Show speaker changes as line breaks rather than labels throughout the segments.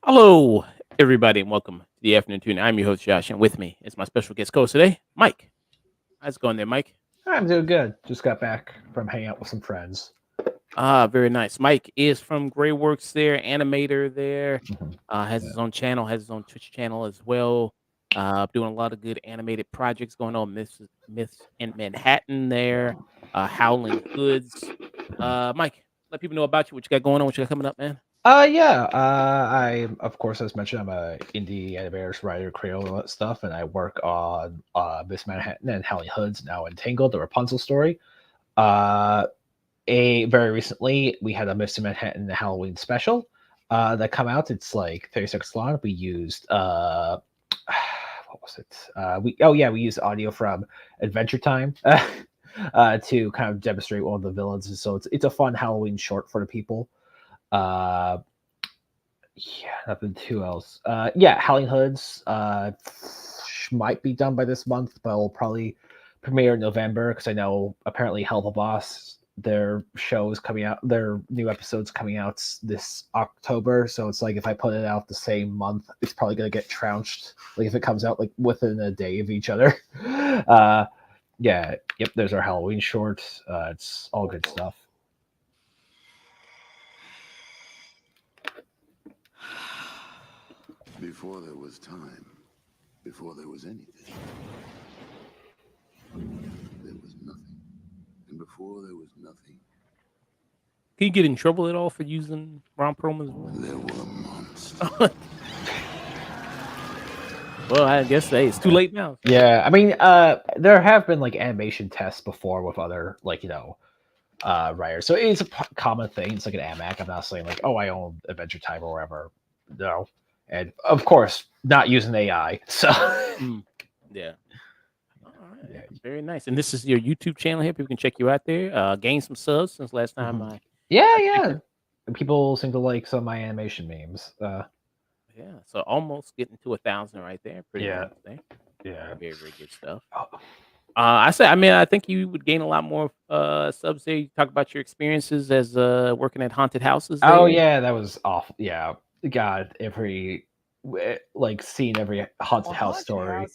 Hello, everybody, and welcome to the afternoon tune. I'm your host, Josh, and with me is my special guest host today, Mike. How's it going there, Mike?
I'm doing good. Just got back from hanging out with some friends.
Very nice. Mike is from Greyworks there, animator there.
Mhm.
Has his own channel, has his own Twitch channel as well. Doing a lot of good animated projects going on. Myths in Manhattan there. Howling Hoods. Mike, let people know about you, what you got going on, what you got coming up, man.
I of course, as mentioned, I'm a indie animator, writer, creator, all that stuff, and I work on Miss Manhattan and Howling Hoods, now Entangled, the Rapunzel story. Uh, very recently, we had a Miss Manhattan Halloween special that come out. It's like 30 seconds long. We used what was it? We used audio from Adventure Time. To kind of demonstrate one of the villains. So it's a fun Halloween short for the people. Uh, yeah, nothing too else. Howling Hoods might be done by this month, but will probably premiere in November because I know apparently Help a Boss, their show is coming out, their new episodes coming out this October. So it's like if I put it out the same month, it's probably gonna get trounced. Like if it comes out like within a day of each other. There's our Halloween short. It's all good stuff.
Before there was time, before there was anything, there was nothing. And before there was nothing,
Can you get in trouble at all for using Ron Perlman's voice?
there were monsters.
Well, I guess it's too late now.
Yeah, I mean, there have been like animation tests before with other writers, so it's a common thing. It's like an AMAC. I'm not saying like, oh, I own Adventure Time or whatever. No, and of course, not using AI. So
Yeah. All right. Yeah, very nice. And this is your YouTube channel here. People can check you out there. Gain some subs since last time.
yeah. People seem to like some of my animation memes.
Yeah, so almost getting to 1,000 right there. Pretty nice there.
Yeah.
Very, very good stuff. I think you would gain a lot more subs there. You talk about your experiences as working at haunted houses there.
Oh yeah, that was awful. Yeah, God, seeing every haunted house story.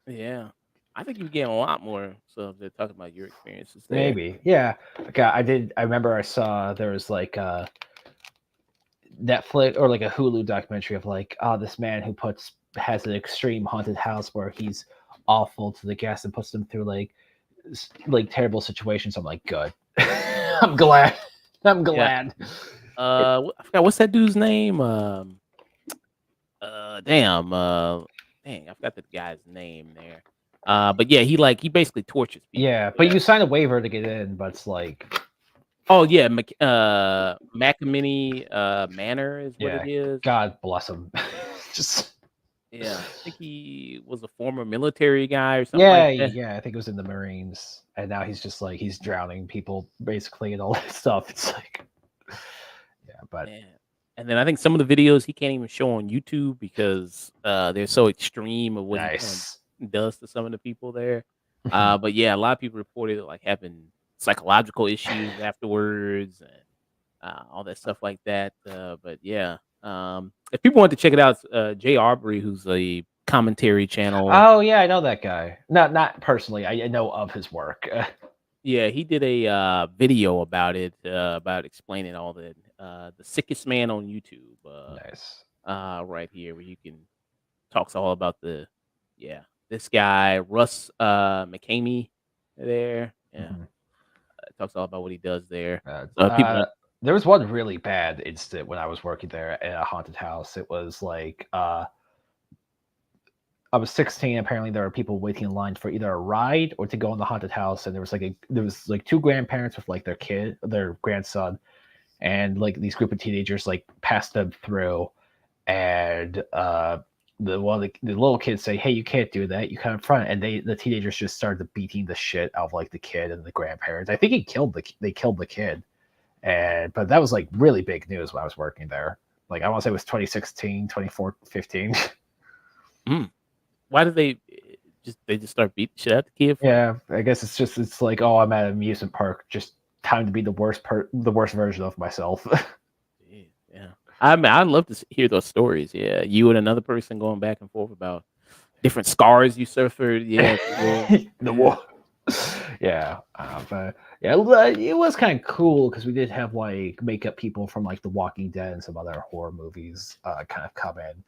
Yeah. I think you gain a lot more subs there talking about your experiences there.
Maybe. Yeah. God, I remember I saw there was like Netflix or like a Hulu documentary of like, this man who has an extreme haunted house where he's awful to the guests and puts them through like terrible situations. I'm like, good. I'm glad.
Yeah. I forgot what's that dude's name. Dang, I forgot the guy's name there. But yeah, he basically tortures people.
Yeah, but you sign a waiver to get in, but it's like,
oh yeah, Macamini Manor is what it is.
God bless him. Just
I think he was a former military guy or something like that.
Yeah, I think it was in the Marines, and now he's just like he's drowning people basically and all that stuff. It's like, but.
Yeah. And then I think some of the videos he can't even show on YouTube because they're so extreme of what he does to some of the people there. But yeah, a lot of people reported like having psychological issues afterwards and all that stuff like that. But yeah, if people want to check it out, Jay Arbery, who's a commentary channel.
Oh yeah, I know that guy. Not personally. I know of his work.
Yeah, he did a video about it, about explaining all the sickest man on YouTube.
Nice.
Right here, where you can talks all about this guy Russ McCamey there. Yeah, talks all about what he does there.
There was one really bad incident when I was working there at a haunted house. It was like I was 16. Apparently, there were people waiting in line for either a ride or to go in the haunted house, and there was like two grandparents with like their grandson, and like these group of teenagers like passed them through, and the little kids say, "Hey, you can't do that. You come in front," and the teenagers just started beating the shit out of like the kid and the grandparents. I think they killed the kid. But that was like really big news when I was working there. Like I want to say it was 2016, 2015.
Why did they just start beating shit out the kid?
Yeah, I guess it's like, oh, I'm at an amusement park, just time to be the worst version of myself.
Yeah. I mean, I'd love to hear those stories. Yeah, you and another person going back and forth about different scars you suffered. Yeah,
the war. Yeah, but yeah, it was kind of cool because we did have like makeup people from like The Walking Dead and some other horror movies kind of come in,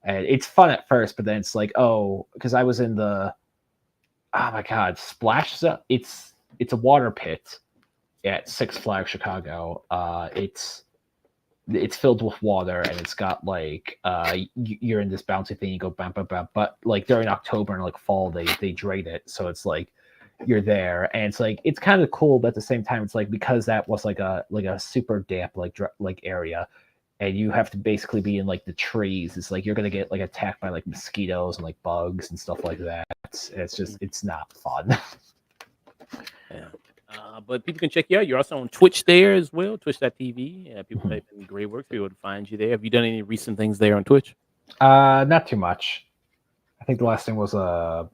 and it's fun at first, but then it's like, oh, because I was in the, oh my god, Splash Zone. It's a water pit at Six Flags Chicago. It's filled with water and it's got like you're in this bouncy thing, you go bam bam bam, but like during October and like fall they drain it, so it's like you're there and it's like it's kind of cool, but at the same time it's like because that was like a super damp like area and you have to basically be in like the trees, it's like you're gonna get like attacked by like mosquitoes and like bugs and stuff like that. It's just it's not fun.
Yeah. But people can check you out. You're also on Twitch there as well, twitch.tv. People type in Grey Works, people would find you there. Have you done any recent things there on Twitch?
Not too much. I think the last thing was a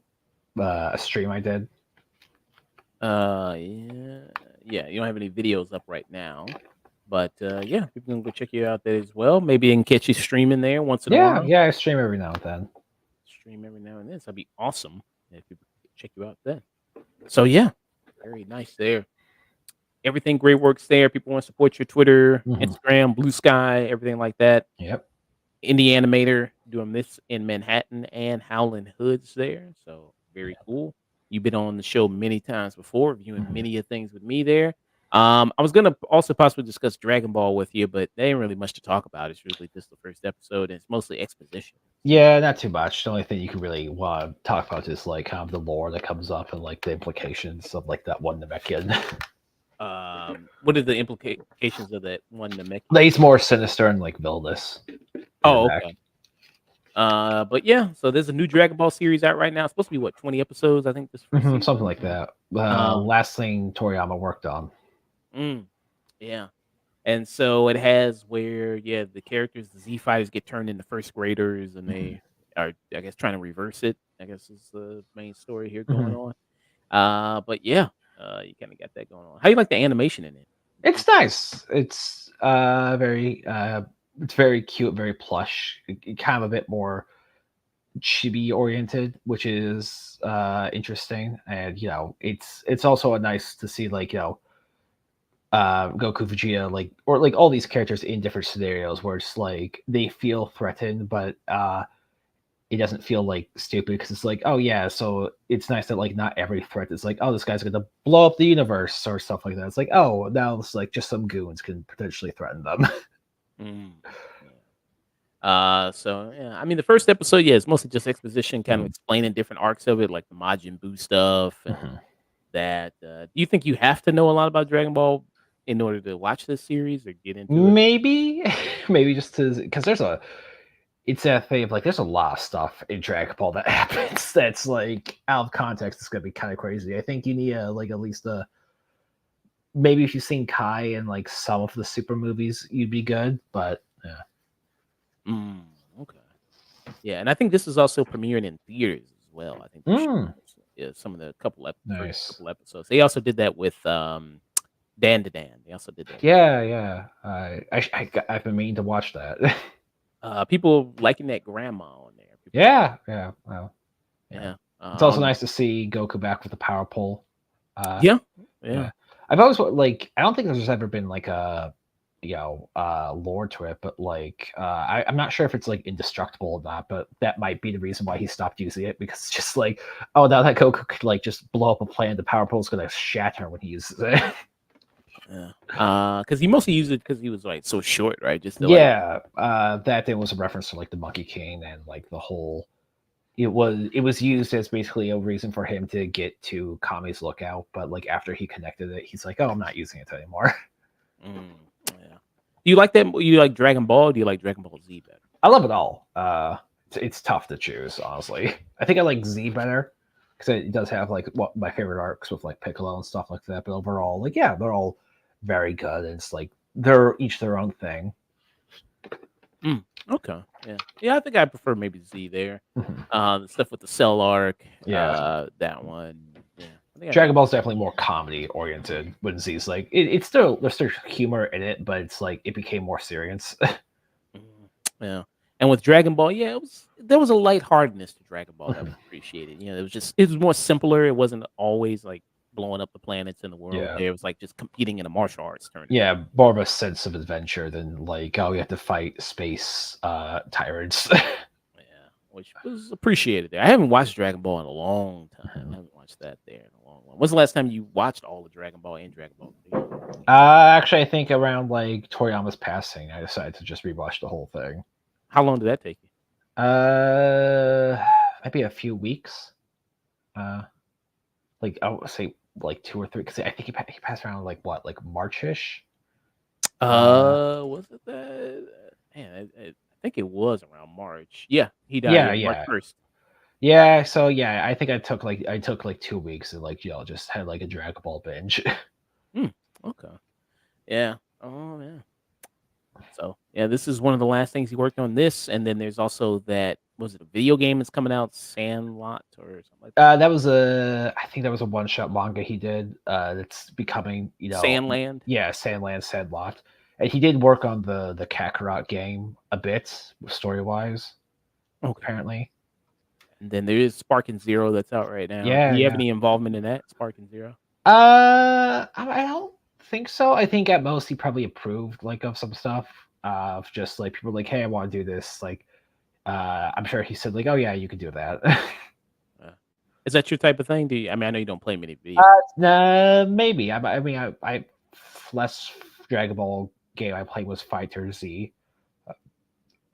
stream I did.
Yeah. You don't have any videos up right now, but yeah, people can go check you out there as well. Maybe they can catch you streaming there once in a while.
Yeah, I stream every now and then.
Stream every now and then. So that'd be awesome if people check you out then. So yeah, very nice there. Everything Grey Works there. People want to support your Twitter, Instagram, Blue Sky, everything like that.
Yep.
Indie Animator doing this in Manhattan and Howlin' Hoods there. So very cool. You've been on the show many times before, reviewing many of things with me there. I was gonna also possibly discuss Dragon Ball with you, but there ain't really much to talk about. It's really just the first episode, and it's mostly exposition.
Yeah, not too much. The only thing you can really want to talk about is like the lore that comes up and like the implications of like that one Namekian.
What are the implications of that one Namekian?
Like, he's more sinister and like villainous.
Oh, okay. But yeah, so there's a new Dragon Ball series out right now. It's supposed to be what, 20 episodes, I think. This
something like that. Last thing Toriyama worked on.
Yeah. And so it has where, the characters, the Z Fighters get turned into first graders, and they are, I guess, trying to reverse it. I guess is the main story here going on. But yeah, you kind of got that going on. How do you like the animation in it?
It's nice. It's very cute, very plush. Kind of a bit more chibi oriented, which is interesting. And it's also nice to see like Goku, Vegeta, like or like all these characters in different scenarios where it's like they feel threatened, but it doesn't feel like stupid because it's like, oh yeah, so it's nice that like not every threat is like, oh, this guy's gonna blow up the universe or stuff like that. It's like, oh, now it's like just some goons can potentially threaten them.
So yeah, I mean the first episode, it's mostly just exposition, kind of explaining different arcs of it, like the Majin Buu stuff and that. Do you think you have to know a lot about Dragon Ball in order to watch this series or get into it?
Maybe just because it's that thing of like there's a lot of stuff in Dragon Ball that happens that's like out of context. It's gonna be kind of crazy. I think you need like at least maybe if you've seen Kai and like some of the Super movies, you'd be good. But yeah.
Okay. Yeah, and I think this is also premiering in theaters as well. I think some of the couple episodes. They also did that with Dan to Dan. They also did that.
Yeah. I've been meaning to watch that.
People liking that grandma on there.
Yeah. Well,
yeah.
It's also nice to see Goku back with the power pole.
Yeah.
I've always like. I don't think there's ever been like a lore to it, but like I'm not sure if it's like indestructible or not, but that might be the reason why he stopped using it, because it's just like, oh, now that Goku could like just blow up a planet, the power pole is gonna shatter when he uses it.
Because he mostly used it because he was like so short, right? Just
that thing was a reference to like the Monkey King and like the whole. It was used as basically a reason for him to get to Kami's lookout, but like after he connected it, he's like, oh, I'm not using it anymore.
Do you like that? You like Dragon Ball? Or do you like Dragon Ball Z better?
I love it all. It's tough to choose, honestly. I think I like Z better because it does have like my favorite arcs with like Piccolo and stuff like that. But overall, like they're all very good. And it's like they're each their own thing.
Okay. Yeah. I think I prefer maybe Z there.
Mhm.
The stuff with the Cell arc.
Yeah.
That one. Yeah. I think I
Dragon
prefer.
Ball's definitely more comedy oriented. When Z's like it's still there's still humor in it, but it's like it became more serious.
Yeah. And with Dragon Ball, yeah, there was a lightheartedness to Dragon Ball that was appreciated. It was more simpler. It wasn't always like blowing up the planets in the world.
Yeah.
There was like just competing in a martial arts tournament.
Yeah, more of a sense of adventure than like, oh, you have to fight space tyrants.
Yeah, which was appreciated there. I haven't watched Dragon Ball in a long time. I haven't watched that there in a long one. When's the last time you watched all of Dragon Ball and Dragon Ball Z?
Actually, I think around like Toriyama's passing, I decided to just rewatch the whole thing.
How long did that take you?
Maybe a few weeks. Like I would say like 2 or 3, because I think he passed around like what, like Marchish.
Was it that? Man, I think it was around March. Yeah, he died.
Yeah,
March
yeah.
1st.
Yeah, so yeah, I think I took like 2 weeks and like just had like a Dragon Ball binge.
Okay. Yeah. Oh yeah. So yeah, this is one of the last things he worked on. This, and then there's also that. Was it a video game that's coming out, Sandlot or something like that?
I think that was a one-shot manga he did. That's becoming,
Sandland.
yeah, Sandland Sandlot. And he did work on the Kakarot game a bit, story-wise,
Okay.
apparently.
And then there is Spark and Zero that's out right now.
Yeah,
Do you have
yeah.
any involvement in that, Spark and Zero?
I don't think so. I think at most he probably approved like of some stuff. Of just like people like, hey, I want to do this. Like, I'm sure he said like, oh yeah, you could do that.
Is that your type of thing? I know you don't play many videos.
Maybe. I mean, I last Dragon Ball game I played was Fighter Z.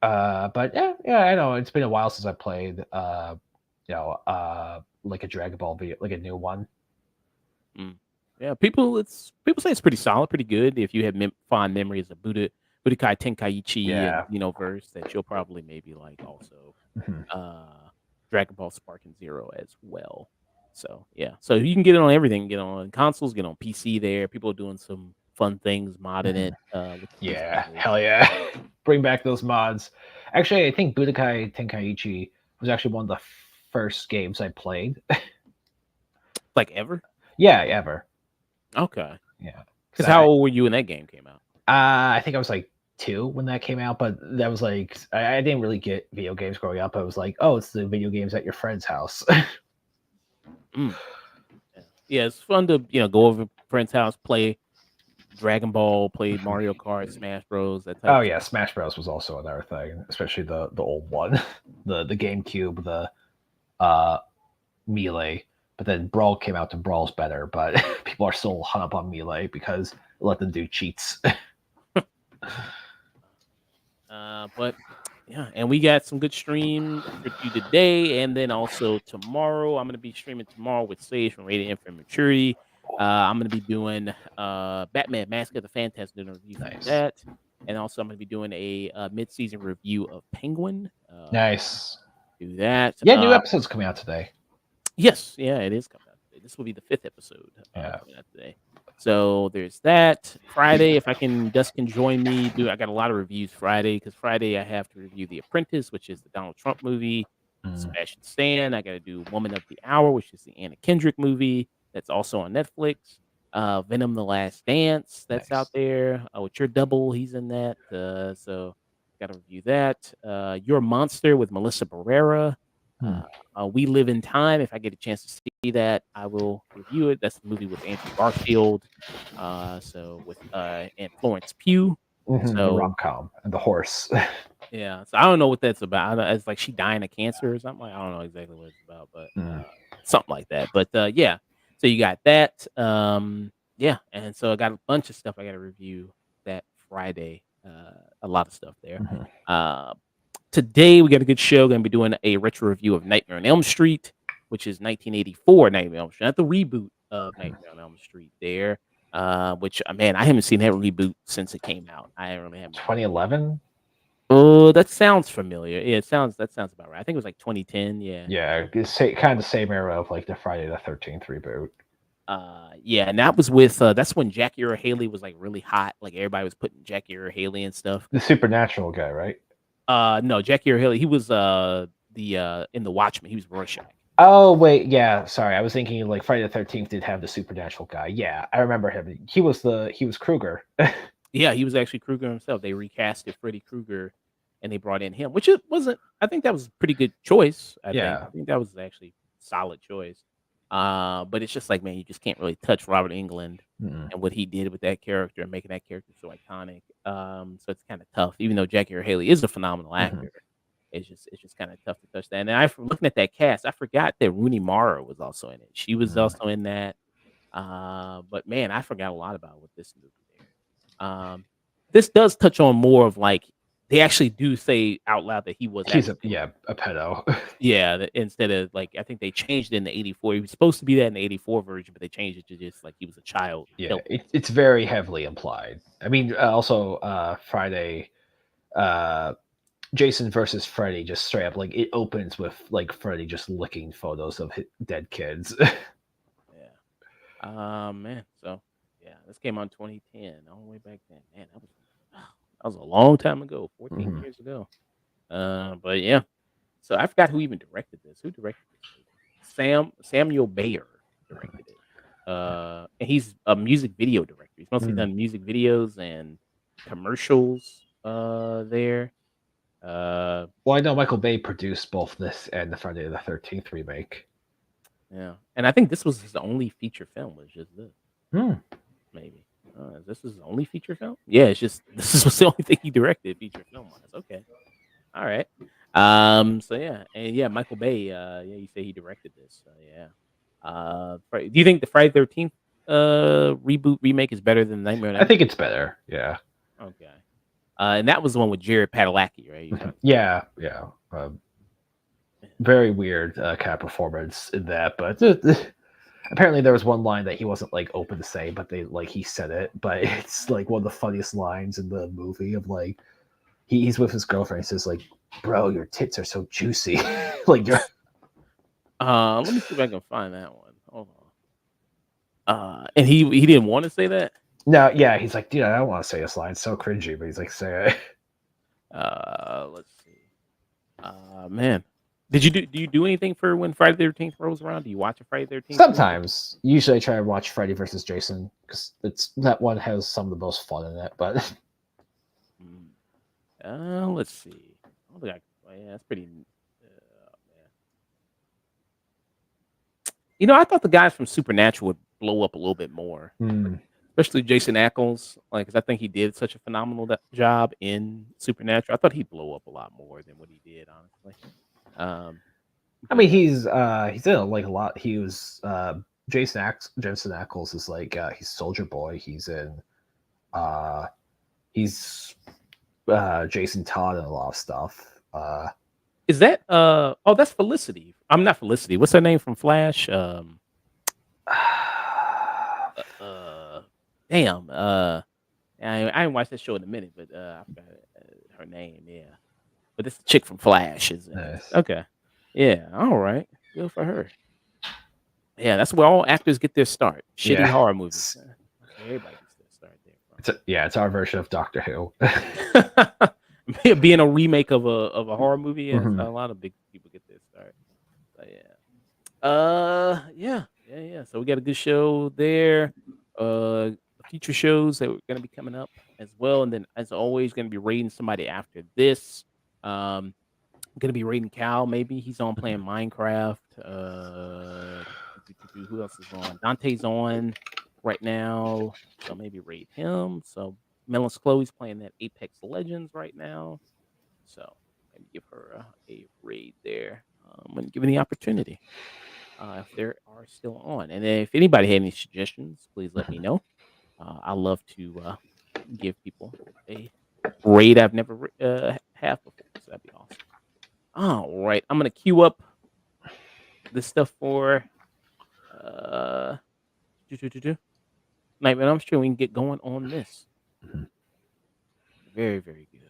But yeah, I know it's been a while since I played. Like a Dragon Ball video, like a new one.
Yeah, people say it's pretty solid, pretty good. If you have fond memories of Budokai Tenkaichi and verse, that you'll probably maybe like also. Dragon Ball Spark and Zero as well. So yeah, so you can get it on everything. Get on consoles, get on PC. There, people are doing some fun things, modding it.
Hell yeah! Bring back those mods. Actually, I think Budokai Tenkaichi was actually one of the first games I played.
Like ever?
Yeah, ever.
Okay.
Yeah.
Because how old were you when that game came out?
I think I was like 2 when that came out, but that was like I didn't really get video games growing up. I was like, oh, it's the video games at your friend's house.
Yeah, it's fun to go over a friend's house, play Dragon Ball, play Mario Kart, Smash Bros. That type.
Oh yeah, Smash Bros was also another thing, especially the old one, the GameCube, the Melee. But then Brawl came out, and Brawl's better, but people are still hung up on Melee because it let them do cheats.
But yeah, and we got some good stream for you today, and then also tomorrow. I'm gonna be streaming tomorrow with Sage from Rated Infant Maturity. I'm gonna be doing Batman Mask of the Phantasm review for that, and also I'm gonna be doing a mid-season review of Penguin.
Nice.
Do that.
Yeah, new episode's coming out today.
Yes, yeah, it is coming out today. This will be the 5th episode coming out today. So there's that. Friday, if Dust can join me. I got a lot of reviews Friday, because Friday I have to review The Apprentice, which is the Donald Trump movie. Sebastian Stan. I got to do Woman of the Hour, which is the Anna Kendrick movie that's also on Netflix. Venom: The Last Dance, that's out there. With your double, he's in that. So got to review that. Your Monster with Melissa Barrera. We Live in Time. If I get a chance to see that, I will review it. That's the movie with Andrew Garfield. So with and Florence Pugh.
The rom-com and the horse.
Yeah. So I don't know what that's about. It's like she dying of cancer or something. I don't know exactly what it's about, but something like that. But yeah. So you got that. Yeah. And so I got a bunch of stuff I got to review that Friday. A lot of stuff there. Today we got a good show. Going to be doing a retro review of Nightmare on Elm Street, which is 1984 Nightmare on Elm Street, not the reboot of Nightmare on Elm Street. There, which man, I haven't seen that reboot since it came out. I really haven't.
2011.
Oh, that sounds familiar. Yeah, that sounds about right. I think it was like 2010. Yeah.
Yeah, it's kind of the same era of like the Friday the 13th reboot.
Yeah, and that was with that's when Jackie Earl Haley was like really hot. Like everybody was putting Jackie Earl Haley and stuff.
The supernatural guy, right?
No, Jackie Earl Haley. He was the in the Watchmen. He was Rorschach.
Oh wait, yeah. Sorry, I was thinking like Friday the 13th did have the supernatural guy. Yeah, I remember him. He was Krueger.
Yeah, he was actually Krueger himself. They recasted Freddy Krueger, and they brought in him, which it wasn't. I think that was a pretty good choice. I think that was actually a solid choice. But it's just like, man, you just can't really touch Robert Englund and what he did with that character and making that character so iconic. So it's kind of tough, even though Jackie Earle Haley is a phenomenal actor. It's just kind of tough to touch that. And then looking at that cast, I forgot that Rooney Mara was also in it. She was also in that. But man, I forgot a lot about what this movie there. This does touch on more of like they actually do say out loud that he's
a pedo.
Yeah, instead of like I think they changed it in the 84. He was supposed to be that in the 84 version, but they changed it to just like he was a child.
Yeah, it's very heavily implied. I mean, also Friday, Jason versus Freddy, just straight up like it opens with like Freddy just licking photos of dead kids.
Yeah. Man. So yeah, this came out in 2010, all the way back then. Man, that was a long time ago, 14 years ago. But yeah. So I forgot who even directed this. Who directed this? Samuel Bayer directed it. And he's a music video director. He's mostly done music videos and commercials there.
Well, I know Michael Bay produced both this and the Friday the 13th remake.
Yeah, and I think this was his only feature film. Was just this, maybe. This is his only feature film. Yeah, it's just this was the only thing he directed feature film wise. Okay, all right. So yeah, and yeah, Michael Bay. Yeah, you say he directed this. So yeah. Do you think the Friday 13th reboot remake is better than Nightmare on Elm?
I think it's better. Yeah.
Okay. And that was the one with Jared Padalecki, right?
Yeah. Very weird kind of performance in that, but apparently there was one line that he wasn't like open to say, but he said it. But it's like one of the funniest lines in the movie of like he's with his girlfriend. He says like, "Bro, your tits are so juicy." Like you're.
Let me see if I can find that one. Hold on. And he didn't want to say that.
No, yeah, he's like, dude, I don't want to say this line. It's so cringy, but he's like, say it.
Let's see. Man, do you do anything for when Friday the 13th rolls around? Do you watch a Friday the 13th?
Sometimes. Usually I try to watch Freddy versus Jason because that one has some of the most fun in it. But
let's see. Yeah, that's pretty. Man. I thought the guys from Supernatural would blow up a little bit more, especially Jason Ackles. Like, 'cause I think he did such a phenomenal job in Supernatural. I thought he'd blow up a lot more than what he did, honestly.
I mean, he's in like a lot. He was Jensen Ackles is like he's Soldier Boy. He's in he's Jason Todd and a lot of stuff.
Is that that's Felicity? I'm not Felicity. What's her name from Flash? Damn. I ain't watched that show in a minute, but I forgot her name. Yeah, but this chick from Flash is
nice.
Okay. Yeah. All right. Good for her. Yeah, that's where all actors get their start. Shitty horror movies. Everybody gets their start there.
It's our version of Doctor Who.
Being a remake of a horror movie, yeah, a lot of big people get their start. But yeah. So we got a good show there. Future shows that are going to be coming up as well, and then as always, going to be rating somebody after this. Going to be rating Cal. Maybe he's on playing Minecraft. Who else is on? Dante's on right now, so maybe rate him. So Melis Chloe's playing that Apex Legends right now, so maybe give her a raid there when given the opportunity. If they are still on, and if anybody had any suggestions, please let me know. I love to give people a raid I've never have before, so that'd be awesome. All right, I'm gonna queue up this stuff for Nightmare on Elm Street. We can get going on this. Very, very good.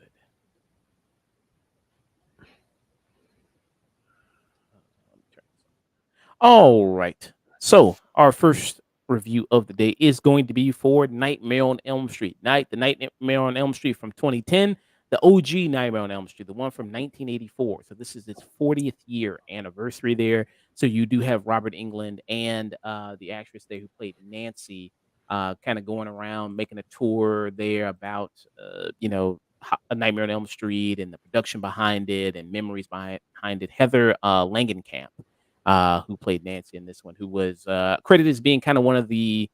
All right. So our first review of the day is going to be for Nightmare on Elm Street. The Nightmare on Elm Street from 2010, the OG Nightmare on Elm Street, the one from 1984. So this is its 40th year anniversary there. So you do have Robert Englund and the actress there who played Nancy, kind of going around making a tour there about A Nightmare on Elm Street and the production behind it and memories behind it. Heather Langenkamp, who played Nancy in this one, who was credited as being kind of one of the,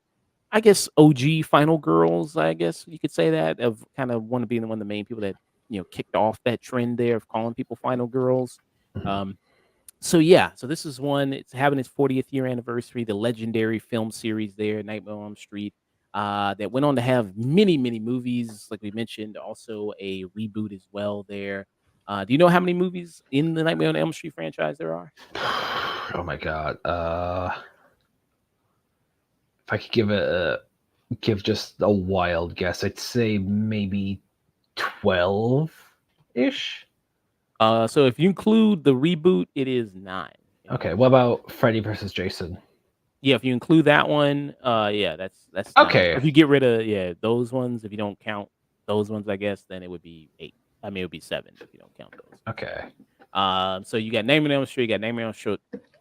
I guess, OG final girls, I guess you could say that, of kind of one of being one of the main people that, kicked off that trend there of calling people final girls. So this is one, it's having its 40th year anniversary, the legendary film series there, Nightmare on Elm Street, that went on to have many, many movies, like we mentioned, also a reboot as well there. Do you know how many movies in the Nightmare on Elm Street franchise there are?
Oh my god. If I could give just a wild guess, I'd say maybe 12-ish.
So if you include the reboot, it is 9.
Okay, what about Freddy versus Jason?
Yeah, if you include that one, that's 9.
Okay.
If you get rid of those ones, if you don't count those ones, I guess then it would be 8. I mean, it would be 7 if you don't count those.
Okay.
So you got Nightmare on Elm Street, you got Nightmare on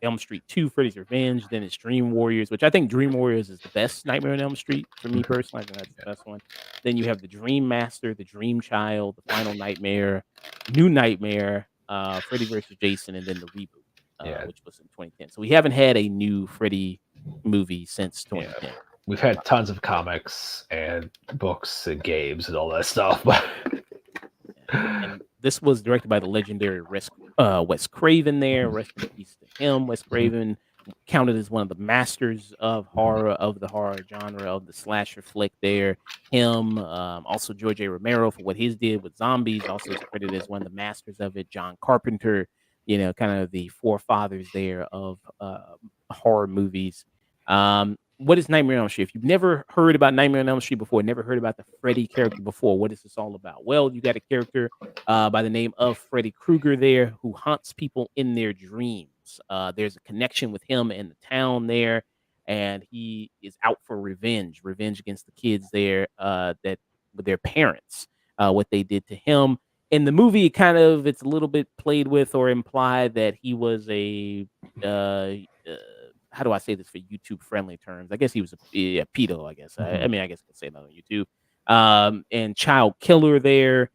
Elm Street 2, Freddy's Revenge, then it's Dream Warriors, which I think Dream Warriors is the best Nightmare on Elm Street for me personally. I think that's the best one. Then you have the Dream Master, the Dream Child, the Final Nightmare, New Nightmare, Freddy vs. Jason, and then the reboot, which was in 2010. So we haven't had a new Freddy movie since 2010.
Yeah. We've had tons of comics and books and games and all that stuff, but
and this was directed by the legendary Wes Craven there. Rest in peace to him. Wes Craven counted as one of the masters of horror, of the horror genre, of the slasher flick there. Him, also George A. Romero for what he did with zombies, also is credited as one of the masters of it. John Carpenter, kind of the forefathers there of horror movies. What is Nightmare on Elm Street? If you've never heard about Nightmare on Elm Street before, never heard about the Freddy character before, what is this all about? Well, you got a character by the name of Freddy Krueger there who haunts people in their dreams. There's a connection with him in the town there, and he is out for revenge against the kids there that with their parents, what they did to him. In the movie, it's a little bit played with or implied that he was a how do I say this for YouTube friendly terms? I guess he was a pedo, I guess. I mean, I guess I can say that on YouTube. And child killer there.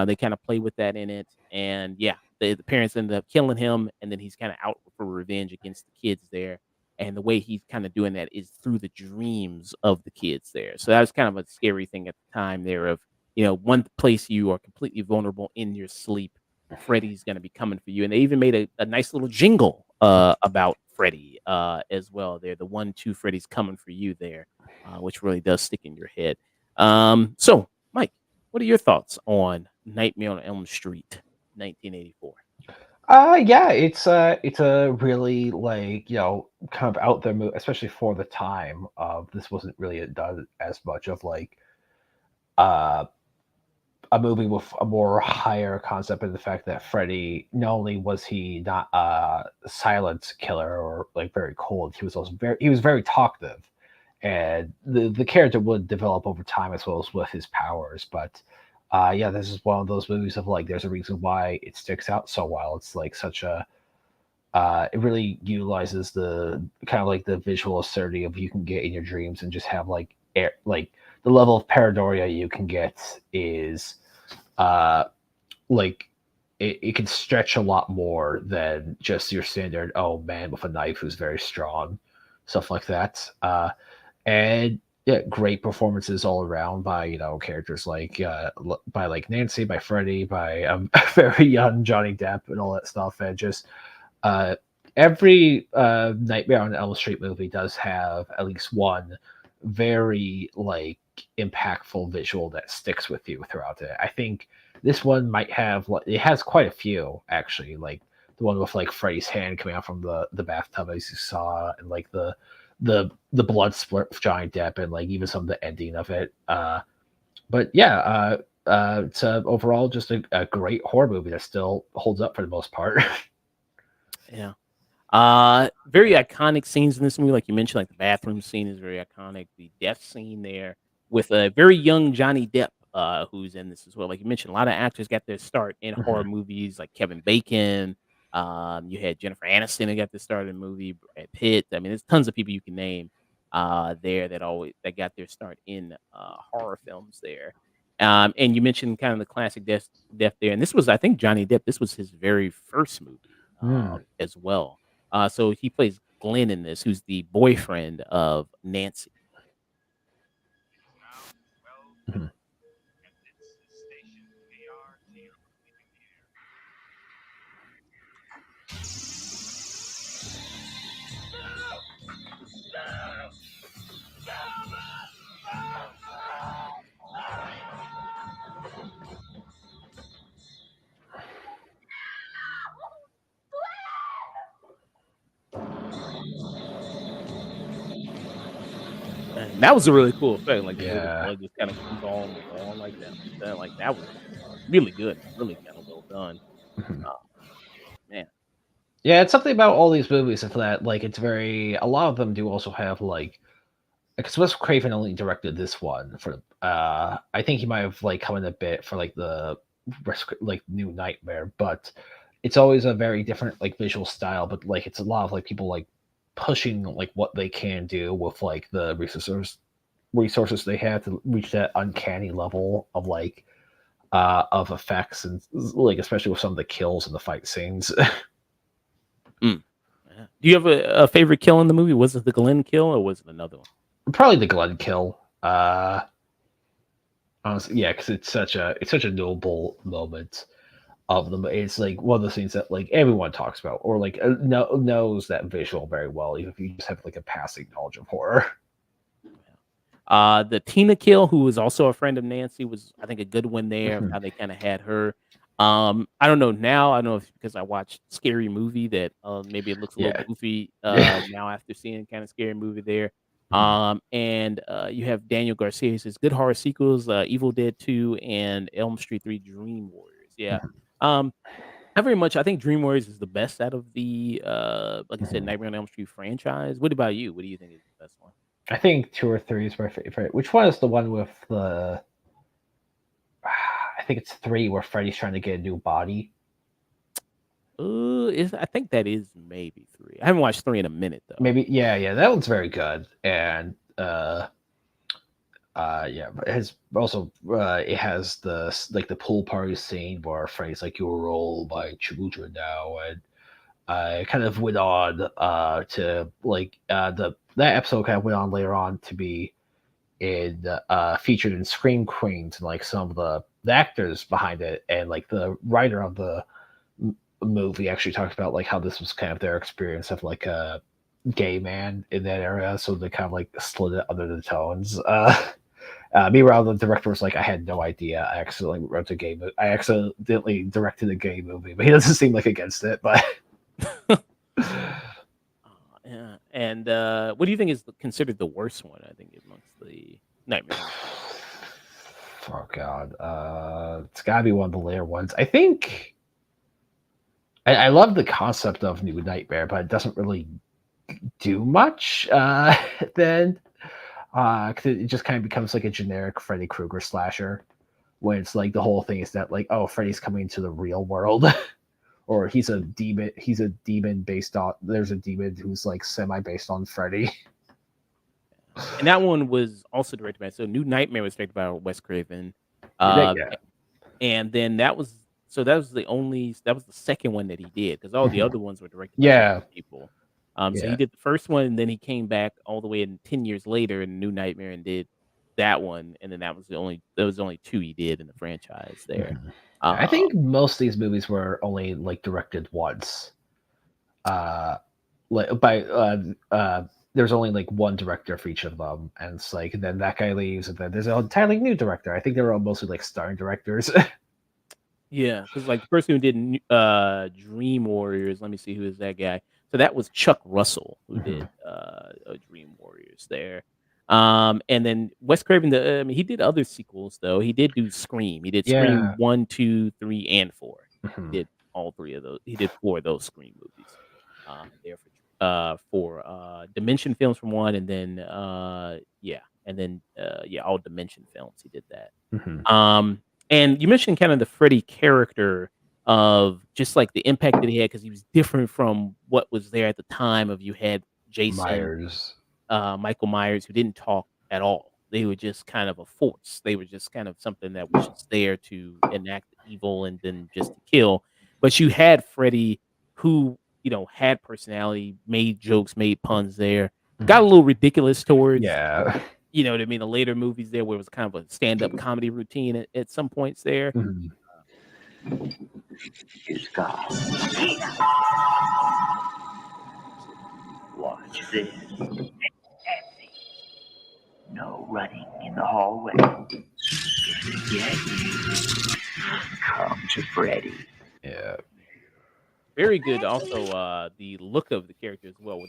They kind of play with that in it. And the parents ended up killing him, and then he's kind of out for revenge against the kids there. And the way he's kind of doing that is through the dreams of the kids there. So that was kind of a scary thing at the time there of, one place you are completely vulnerable in your sleep, Freddy's going to be coming for you. And they even made a nice little jingle about Freddy as well there. The 1, 2 Freddy's coming for you there, which really does stick in your head. So, Mike, what are your thoughts on Nightmare on Elm Street 1984?
It's a really kind of out there movie, especially for the time. This wasn't really done as much of a movie with a more higher concept in the fact that Freddy, not only was he not a silent killer or very cold, he was also very talkative, and the character would develop over time as well as with his powers. But this is one of those movies of there's a reason why it sticks out so well. It's such a it really utilizes the kind of the visual absurdity of you can get in your dreams, and just have the level of paranoia you can get is it can stretch a lot more than just your standard man with a knife who's very strong, stuff like that. And great performances all around by characters by Nancy, by Freddy, by a very young Johnny Depp and all that stuff. And just every Nightmare on Elm Street movie does have at least one very impactful visual that sticks with you throughout it. I think this one might have it has quite a few actually, the one with Freddy's hand coming out from the bathtub as you saw, and the blood split with Johnny Depp, and even some of the ending of it. But it's overall just a great horror movie that still holds up for the most part.
Yeah. Very iconic scenes in this movie, like you mentioned, like the bathroom scene is very iconic. The death scene there with a very young Johnny Depp, who's in this as well. Like you mentioned, a lot of actors got their start in horror movies, like Kevin Bacon. You had Jennifer Aniston who got their start in a movie, Brad Pitt. I mean, there's tons of people you can name there that got their start in horror films there. And you mentioned kind of the classic death there, and this was, I think, Johnny Depp. This was his very first movie as well. So he plays Glenn in this, who's the boyfriend of Nancy.
Mhm.
And that was a really cool effect. Like the little
Yeah.
blood just kind of comes on like that. Like that was really good, really kind of well done.
Mhm.
Man,
Yeah, it's something about all these movies is that like it's very a lot of them do also have like because Wes Craven only directed this one for I think he might have like come in a bit for like the like New Nightmare, but it's always a very different like visual style, but like it's a lot of like people like pushing like what they can do with like the resources they have to reach that uncanny level of effects and like especially with some of the kills and the fight scenes.
yeah. Do you have a favorite kill in the movie? Was it the Glenn kill or was it another one?
Probably the Glenn kill. Honestly, yeah, because it's such a noble moment of them. It's like one of the things that like everyone talks about or like knows that visual very well, even if you just have like a passing knowledge of horror.
The Tina kill, who was also a friend of Nancy, was, I think, a good one there of
Mhm.
how they kind of had her. I don't know now. I don't know if because I watched Scary Movie that maybe it looks a little
Yeah.
goofy
Yeah.
now after seeing kind of Scary Movie there.
Mhm.
And you have Daniel Garcia. He says good horror sequels, Evil Dead 2 and Elm Street 3 Dream Warriors. Yeah.
Mhm.
Um, not very much. I think Dream Warriors is the best out of the like I said,
Mhm.
Nightmare on Elm Street franchise. What about you? What do you think is the best one?
I think 2 or 3 is my favorite. Which one is the one with the? I think it's 3 where Freddy's trying to get a new body.
Is I think that is maybe 3. I haven't watched 3 in a minute though.
Maybe yeah, that one's very good. And yeah, but it has also it has the pool party scene where Freddy's like you roll by children now, and it kind of went on to like the that episode kind of went on later on to be in featured in Scream Queens and like some of the actors behind it and like the writer of the movie actually talked about like how this was kind of their experience of like a gay man in that area, so they kind of like slid it under the tones. Meanwhile, the director was like, "I had no idea. I accidentally wrote a gay movie. I accidentally directed a gay movie," but he doesn't seem like against it. But
Yeah. And what do you think is considered the worst one? I think amongst the Nightmare.
oh god, it's gotta be one of the later ones. I think I love the concept of New Nightmare, but it doesn't really do much. Then, because it just kind of becomes like a generic Freddy Krueger slasher, when it's like the whole thing is that like, oh, Freddy's coming into the real world. Or he's a demon. He's a demon based on. There's a demon who's like semi based on Freddy.
And that one was also directed by, so New Nightmare was directed by Wes Craven.
Yeah,
And then that was the second one that he did because all the other ones were directed by
yeah,
different people. So
yeah.
he did the first one, and then he came back all the way in 10 years later in New Nightmare and did that one, and then that was only 2 he did in the franchise there.
Mhm. I
Um,
think most of these movies were only like directed once. Like by there's only like one director for each of them, and it's like and then that guy leaves, and then there's an entirely new director. I think they were all mostly like starring directors.
yeah, because like the person who did Dream Warriors, let me see who is that guy. So that was Chuck Russell who did Dream Warriors there. And then Wes Craven, I mean, he did other sequels though. He did do Scream. He did Scream
Yeah.
1, 2, 3, and 4. He
Mhm.
did all 3 of those. He did 4 of those Scream movies. there for Dimension Films for one, and then all Dimension Films. He did that. And you mentioned kind of the Freddy character of just like the impact that he had because he was different from what was there at the time. Of you had Jason Michael Myers, who didn't talk at all. They were just kind of a force. They were just kind of something that was just there to enact evil and then just to kill. But you had Freddy, who had personality, made jokes, made puns. There got a little ridiculous towards you know what I mean, the later movies there, where it was kind of a stand-up comedy routine at some points there.
It's gone. Watch this. No running in the hallway. Come to Freddy.
Yeah.
Very good. Also, the look of the character as well.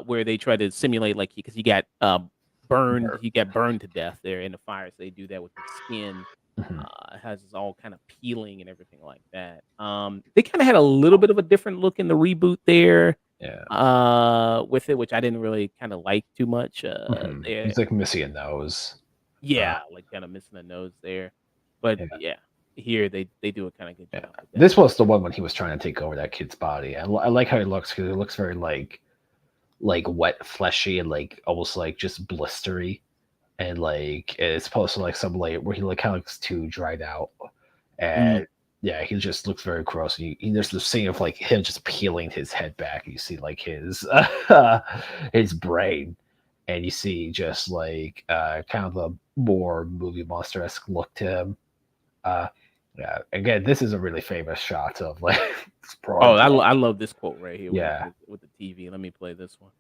Where they try to simulate because he got burned. He got burned to death there in the fire. So they do that with the skin. Has all kind of peeling and everything like that. They kind of had a little bit of a different look in the reboot there. With it, which I didn't really kind of like too much.
He's like missing a nose.
Like kind of missing a nose there. But here they do a kind of good job.
This was the one when he was trying to take over that kid's body. I like how he looks because it looks very like wet, fleshy, and like almost like just blistery, and like it's supposed to like some layer where he like kind of looks too dried out, and he just looks very gross. And there's the scene of like him just peeling his head back. You see like his his brain, and you see just like kind of a more movie monster-esque look to him. Again, this is a really famous shot of like.
I love this quote right here. With the TV. Let me play this one.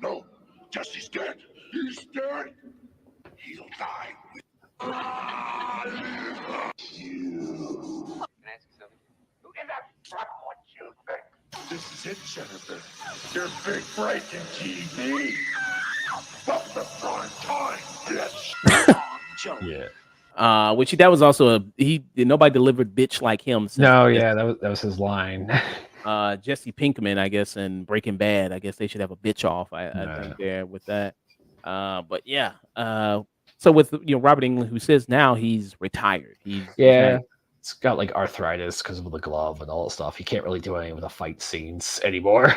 No, Jesse's dead. He's dead. He'll die.
Can I ask you something? Who in the fuck what you think?
This is it, Jennifer. Your big break in TV. Up the front time, bitch.
Which that was also nobody delivered bitch like him.
That was his line.
Jesse Pinkman, I guess, in Breaking Bad. I guess they should have a bitch off. I think there with that. So with Robert Englund, who says now he's retired.
It's got like arthritis because of the glove and all that stuff. He can't really do any of the fight scenes anymore.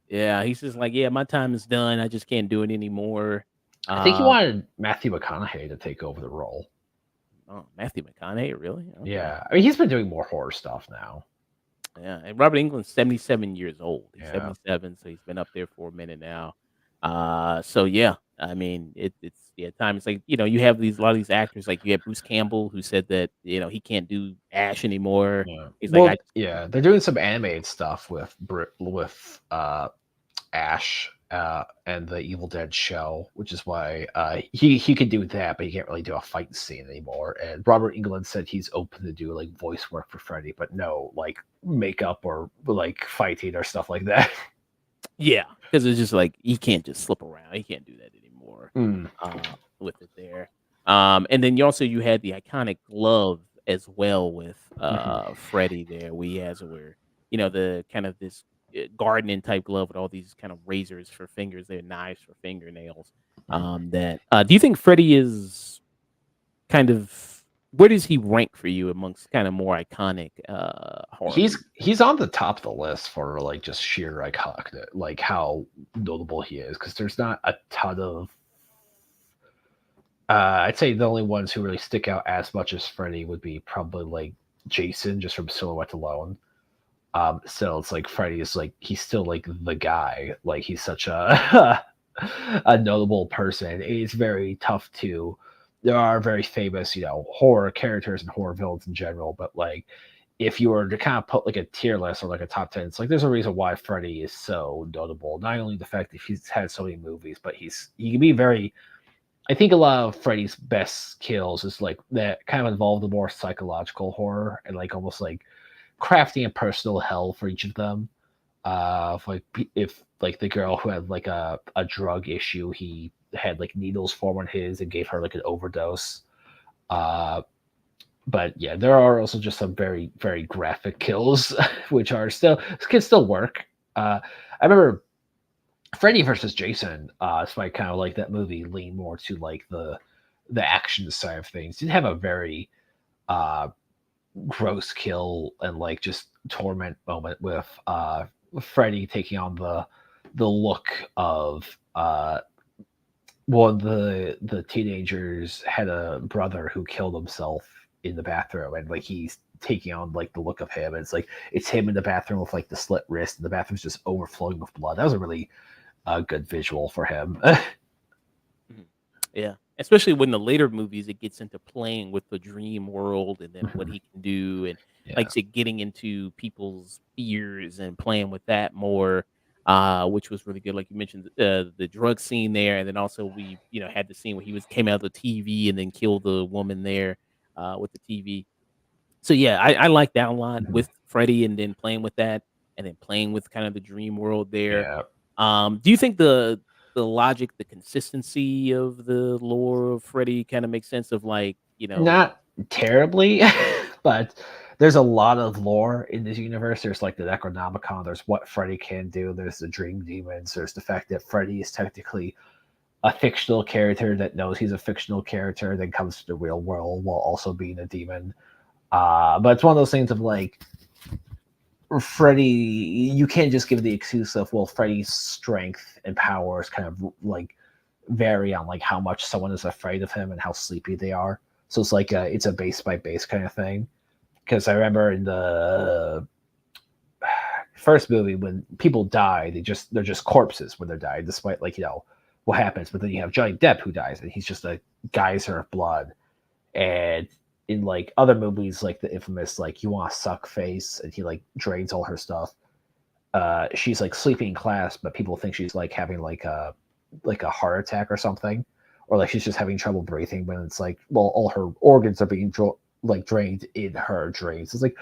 Yeah, he's just like, my time is done. I just can't do it anymore.
I think he wanted Matthew McConaughey to take over the role.
Oh, Matthew McConaughey, really? Okay.
Yeah, I mean he's been doing more horror stuff now.
Yeah, and Robert Englund's 77 years old. He's 77, so he's been up there for a minute now. I mean it's time. It's like you have a lot of these actors. Like you have Bruce Campbell, who said that he can't do Ash anymore. He's
they're doing some animated stuff with Ash and the Evil Dead show, which is why he could do that, but he can't really do a fight scene anymore. And Robert Englund said he's open to do like voice work for Freddy, but no like makeup or like fighting or stuff like that.
Yeah, because it's just like he can't just slip around. He can't do that anymore with it there. And then you had the iconic glove as well with Freddy there. The kind of this gardening type glove with all these kind of razors for fingers, they're knives for fingernails. Do you think Freddy is kind of, where does he rank for you amongst kind of more iconic horror?
He's on the top of the list for like just sheer iconic, like how notable he is, because there's not a ton of I'd say the only ones who really stick out as much as Freddy would be probably like Jason, just from silhouette alone. So it's like Freddy is like he's still like the guy. Like he's such a a notable person. It's very tough to. There are very famous, horror characters and horror villains in general, but like if you were to kind of put like a tier list or like a top 10, it's like there's a reason why Freddy is so notable. Not only the fact that he's had so many movies, but he can be very. I think a lot of Freddy's best kills is like that kind of involve the more psychological horror and like almost like crafting a personal hell for each of them. If like the girl who had like a drug issue, he had like needles form on his and gave her like an overdose. but yeah, there are also just some very, very graphic kills, which are still can still work. I remember Freddy versus Jason. So I kind of like that movie lean more to like the action side of things. Did have a very uh gross kill and like just torment moment with Freddy taking on the look of one of the teenagers had a brother who killed himself in the bathroom, and like he's taking on like the look of him, and it's like it's him in the bathroom with like the slit wrist, and the bathroom's just overflowing with blood. That was a really good visual for him.
Yeah, especially when the later movies it gets into playing with the dream world and then what he can do, and
Yeah.
like I said, getting into people's fears and playing with that more, which was really good. Like you mentioned, the drug scene there, and then also we had the scene where he came out of the TV and then killed the woman there with the TV. So yeah, I like that a lot
Mhm.
with Freddy, and then playing with that, and then playing with kind of the dream world there.
Yeah.
Do you think the logic, the consistency of the lore of Freddy kind of makes sense of like,
Not terribly, but there's a lot of lore in this universe. There's like the Necronomicon, there's what Freddy can do, there's the Dream Demons, there's the fact that Freddy is technically a fictional character that knows he's a fictional character, then comes to the real world while also being a demon. But it's one of those things of like Freddy, you can't just give the excuse of, well, Freddy's strength and powers kind of like vary on like how much someone is afraid of him and how sleepy they are. So it's like it's a base by base kind of thing. Because I remember in the first movie when people die, they're just corpses when they're dying, despite like what happens. But then you have Johnny Depp who dies, and he's just a geyser of blood. And in like other movies, like the infamous like You Want to Suck face, and he like drains all her stuff. She's like sleeping in class, but people think she's like having like a heart attack or something, or like she's just having trouble breathing. When it's like, well, all her organs are being drained in her dreams. It's like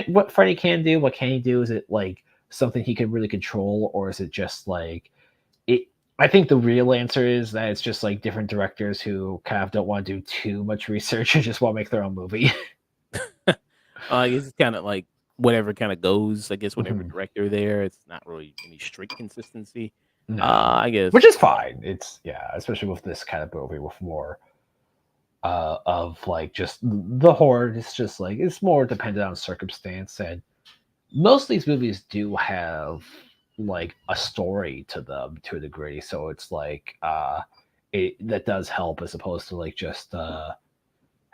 what Freddy can do? What can he do? Is it like something he can really control, or is it just like it? I think the real answer is that it's just like different directors who kind of don't want to do too much research and just want to make their own movie.
I guess it's kind of like whatever kind of goes. I guess whatever
Mhm.
director there, it's not really any strict consistency.
No.
I guess,
Which is fine. It's especially with this kind of movie with more of like just the horde. It's just like it's more dependent on circumstance, and most of these movies do have like a story to them to a degree. So it's like that does help as opposed to like just I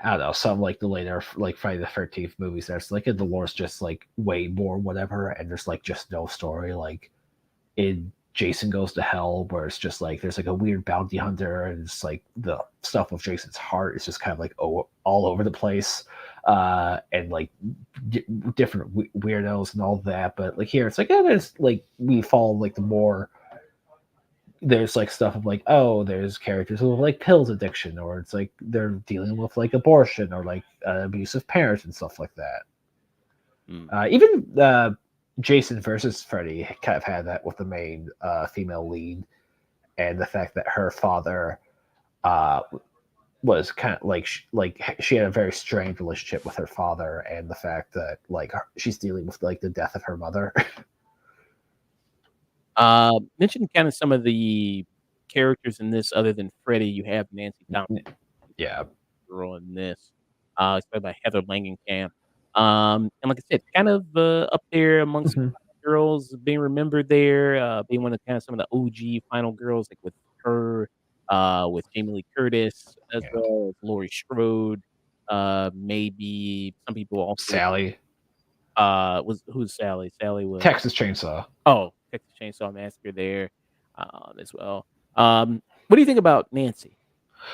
don't know, some like the later like Friday the 13th movies that's like the lore's just like way more whatever, and there's like just no story. Like in Jason Goes to Hell, where it's just like there's like a weird bounty hunter, and it's like the stuff with Jason's heart is just kind of like all over the place, and like different weirdos and all that. But like here, it's like there's like we follow like the more there's like stuff of like there's characters with like pills addiction, or it's like they're dealing with like abortion or like abusive parents and stuff like that. Even Jason versus Freddy kind of had that with the main female lead, and the fact that her father was kind of like she had a very strained relationship with her father, and the fact that like she's dealing with like the death of her mother.
Mention kind of some of the characters in this other than Freddy. You have Nancy Thompson,
Yeah.
girl in this. It's played by Heather Langenkamp. And like I said, kind of up there amongst
Mhm.
girls being remembered there, being one of kind of some of the OG final girls, like with her, with Jamie Lee Curtis, as
Yeah.
well as Laurie Strode. Maybe some people also
Sally.
who's Sally? Sally was
Texas Chainsaw.
Texas Chainsaw Massacre there, as well. What do you think about Nancy?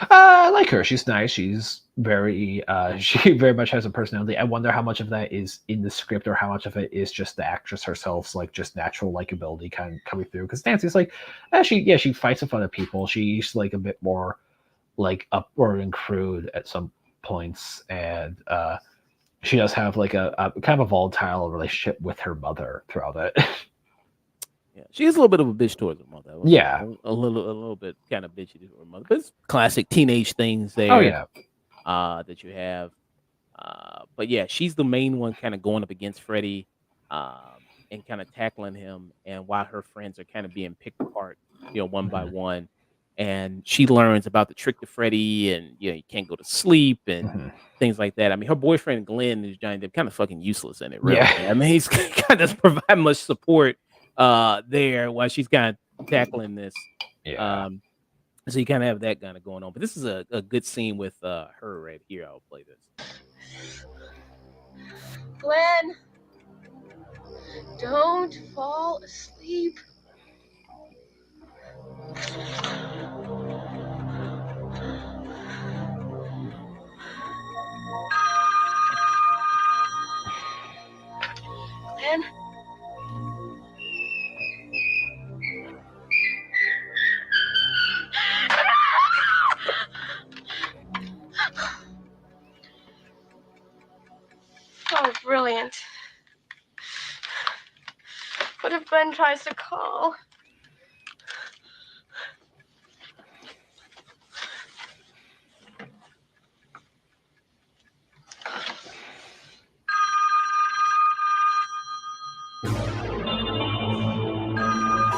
I like her. She's nice. She's very she very much has a personality. I wonder how much of that is in the script or how much of it is just the actress herself's like just natural likability kind of coming through. Because Nancy's like she fights in front of people. She's like a bit more like upward and crude at some points, and she does have like a kind of a volatile relationship with her mother throughout it.
Yeah, she is a little bit of a bitch towards her mother.
Yeah.
a little bit kind of bitchy to her mother, but it's classic teenage things there.
Oh yeah.
That you have. But yeah, she's the main one kind of going up against Freddy, and kind of tackling him, and while her friends are kind of being picked apart, one by
Mhm.
one. And she learns about the trick to Freddy, and you can't go to sleep and
Mhm.
things like that. I mean, her boyfriend Glenn is Johnny Depp, kind of fucking useless in it, really.
Yeah.
I mean, he's kind of doesn't provide much support there while she's kind of tackling this.
Yeah.
Um, so you kind of have that kind of going on. But this is a good scene with her right here. I'll play this.
Glenn, don't fall asleep. Glenn? Oh, brilliant. What if Glenn tries to call?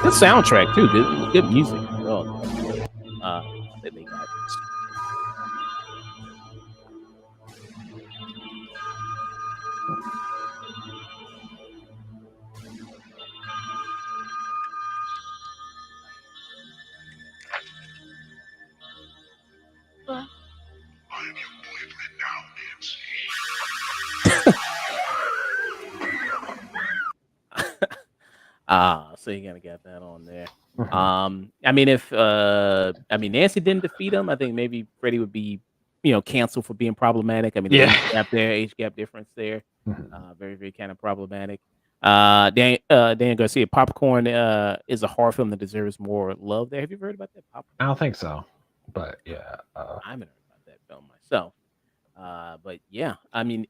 Good soundtrack too. Good music. Oh, that they got.
I am your boyfriend now, Nancy.
So you kind of got that on there.
Mhm.
I mean, if Nancy didn't defeat him, I think maybe Freddy would be, canceled for being problematic. I mean, the age gap difference there,
Mhm.
very, very kind of problematic. Dan Garcia, Popcorn is a horror film that deserves more love. There, have you heard about that?
I
Popcorn?
don't think so, but yeah.
I haven't heard about that film myself. But yeah, I mean,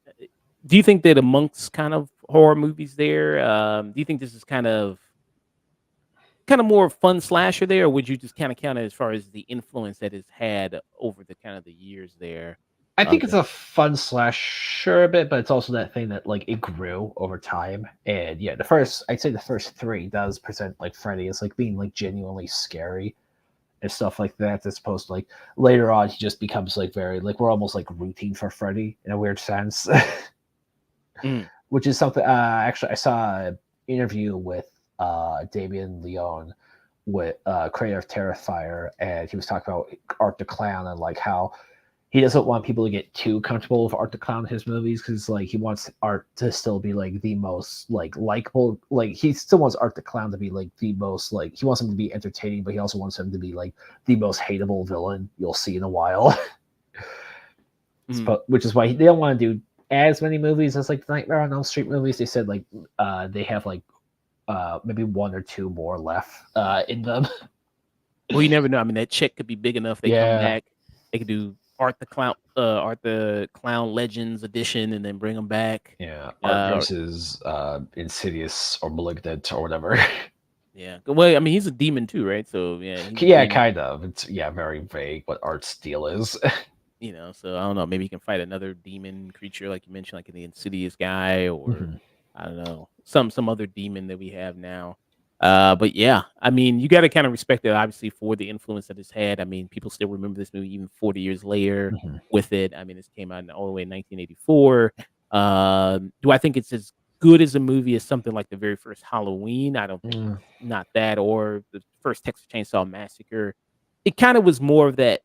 do you think that amongst kind of horror movies there, do you think this is kind of more fun slasher there, or would you just kind of count it as far as the influence that it's had over the kind of the years there?
I think it's a fun slasher a bit, but it's also that thing that like it grew over time. And yeah, I'd say the first three does present like Freddy as like being like genuinely scary and stuff like that. As opposed to like later on, he just becomes like very like we're almost like rooting for Freddy in a weird sense,
Mm.
which is something. Actually, I saw an interview with Damien Leone with creator of Terrifier, and he was talking about Art the Clown and like how he doesn't want people to get too comfortable with Art the Clown in his movies because like he wants Art to still be like the most like likable. Like he still wants Art the Clown to be like the most like he wants him to be entertaining, but he also wants him to be like the most hateable villain you'll see in a while. Which is why they don't want to do as many movies as like the Nightmare on Elm Street movies. They said like they have like maybe one or two more left in them.
Well, you never know. I mean, that check could be big enough. They come back. They could do Art the Clown Legends edition, and then bring them back.
Yeah, Art versus Insidious or Malignant or whatever.
Yeah, well, I mean, he's a demon too, right? So
yeah, kind of. It's very vague what Art's deal is.
So I don't know. Maybe you can fight another demon creature, like you mentioned, like the Insidious guy, or I don't know, some other demon that we have now. But yeah, I mean, you got to kind of respect it, obviously, for the influence that it's had. I mean, people still remember this movie even 40 years later with it. I mean, this came out all the way in 1984. Do I think it's as good as a movie as something like the very first Halloween? I don't think not that, or the first Texas Chainsaw Massacre. It kind of was more of the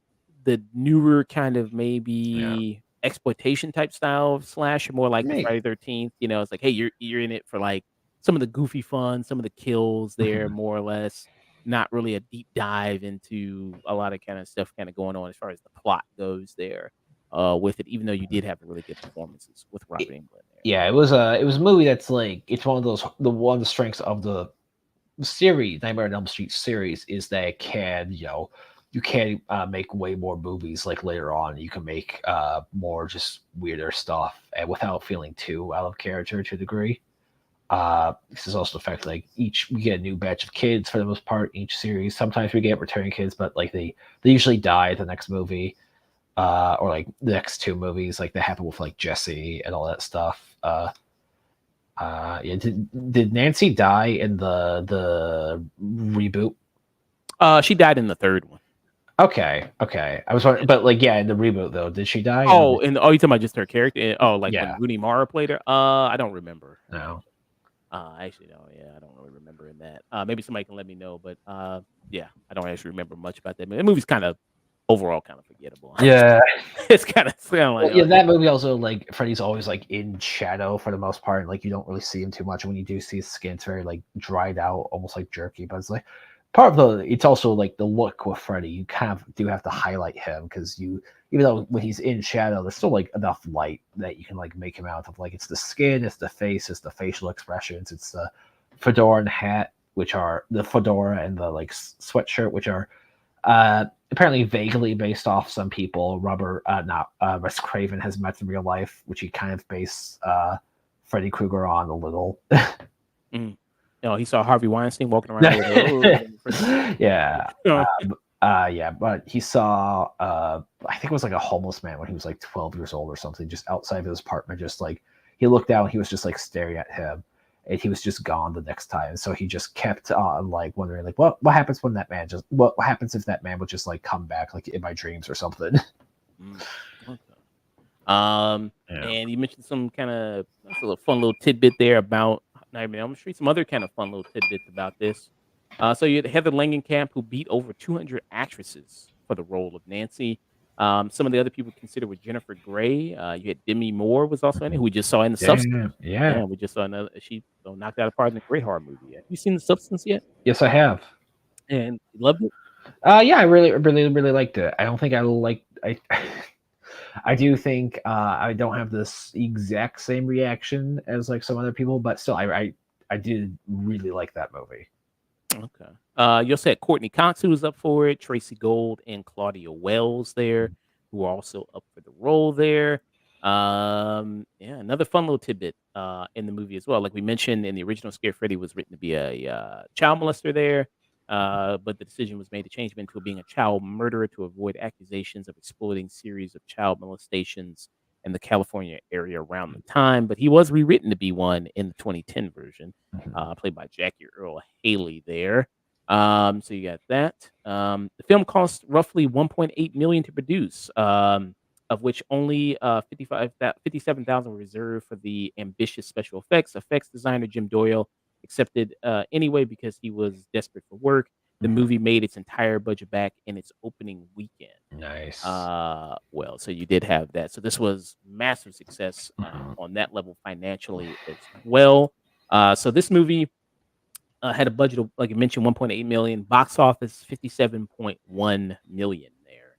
newer kind of maybe exploitation type style of slasher, more like the Friday 13th. It's like, hey, you're in it for like some of the goofy fun, some of the kills there, more or less. Not really a deep dive into a lot of kind of stuff kind of going on as far as the plot goes there with it, even though you did have really good performances with Robert Englund there.
Yeah, it was a movie that's like it's one of the strengths of the series, Nightmare on Elm Street series, is that it can, you can make way more movies like later on. You can make more just weirder stuff and without feeling too out of character to a degree. This is also the fact like we get a new batch of kids for the most part each series. Sometimes we get returning kids, but like they usually die the next movie. or like the next two movies, like that happened with like Jesse and all that stuff. Yeah, did Nancy die in the reboot?
She died in the third one.
Okay. I was wondering, but like, yeah, in the reboot though, did she die?
Oh, you talking about just her character? Like
Yeah.
when Rooney Mara played her? I don't remember.
No.
Actually, no. Yeah, I don't really remember in that. Maybe somebody can let me know. But yeah, I don't actually remember much about that movie. The movie's kind of overall kind of forgettable.
Yeah.
It's kind of like
Yeah, that movie also, like, Freddy's always like in shadow for the most part, and like you don't really see him too much. When you do see his skin, it's very like dried out, almost like jerky. But it's like part of it's also like the look with Freddy. You kind of do have to highlight him because even though when he's in shadow, there's still like enough light that you can like make him out of. Like it's the skin, it's the face, it's the facial expressions, it's the fedora and hat, which are the fedora and the like sweatshirt, which are apparently vaguely based off some people. Wes Craven has met in real life, which he kind of based Freddy Krueger on a little.
He saw Harvey Weinstein walking around with
yeah. Yeah, but he saw I think it was like a homeless man when he was like 12 years old or something, just outside of his apartment, just like he looked out and he was just like staring at him, and he was just gone the next time. So he just kept on like wondering like what happens when that man what happens if that man would just like come back like in my dreams or something.
Okay. And you mentioned some kind of fun little tidbit there about Nightmare on Elm Street. Some other kind of fun little tidbits about this. So you had Heather Langenkamp, who beat over 200 actresses for the role of Nancy. Some of the other people considered were Jennifer Grey. You had Demi Moore was also in it, who we just saw in The Substance.
Yeah,
we just saw another. She knocked out a part in the Great Horror movie. Have you seen The Substance yet?
Yes, I have.
And you loved it?
Yeah, I really liked it. I don't think I do think I don't have this exact same reaction as like some other people, but still, I did really like that movie.
Okay. You also had Courtney Cox, who was up for it, Tracy Gold, and Claudia Wells there, who are also up for the role there. Another fun little tidbit in the movie as well. Like we mentioned in the original Scare Freddy was written to be a child molester there, but the decision was made to change him into being a child murderer to avoid accusations of exploiting series of child molestations in the California area around the time. But he was rewritten to be one in the 2010 version, played by Jackie Earle Haley there. So you got that. The film cost roughly $1.8 million to produce, of which only $57,000 were reserved for the ambitious special effects. Effects designer Jim Doyle accepted anyway because he was desperate for work. The movie made its entire budget back in its opening weekend.
Nice.
Well, so you did have that. So this was massive success on that level financially as well. So this movie had a budget of, like I mentioned, $1.8 million. Box office $57.1 million there.